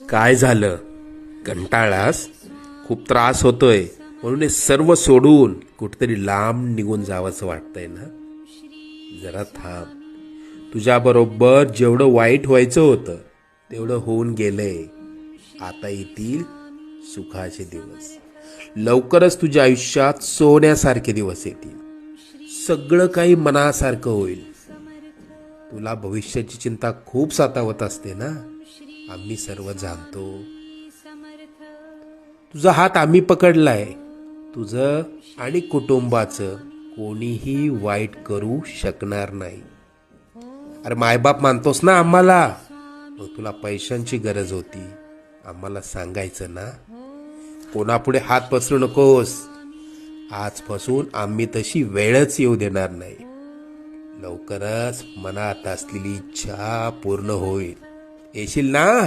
काय झालं? कंटाळास? खूप त्रास होतोय म्हणून हे सर्व सोडून कुठेतरी लांब निघून जावंसं वाटतंय ना? जरा थांब. तुझ्याबरोबर जेवढं वाईट व्हायचं होतं तेवढं होऊन गेलंय. आता येतील सुखाचे दिवस. लवकरच तुझ्या आयुष्यात सोन्यासारखे दिवस येतील. सगळं काही मनासारखं होईल. तुला भविष्याची चिंता खूप सतावत असते ना? आम्ही सर्व जाणतो. तुझा हात आम्ही पकडलाय. तुझं आणि कुटुंबाचं कोणीही वाईट करू शकणार नाही. अरे मायबाप मानतोस ना आम्हाला? मग तुला पैशांची गरज होती, आम्हाला सांगायचं ना? कोणापुढे हात पसरू नकोस. आजपासून आम्ही तशी वेळच येऊ देणार नाही. लवकरच मनात असलेली इच्छा पूर्ण होईल. येशील ना?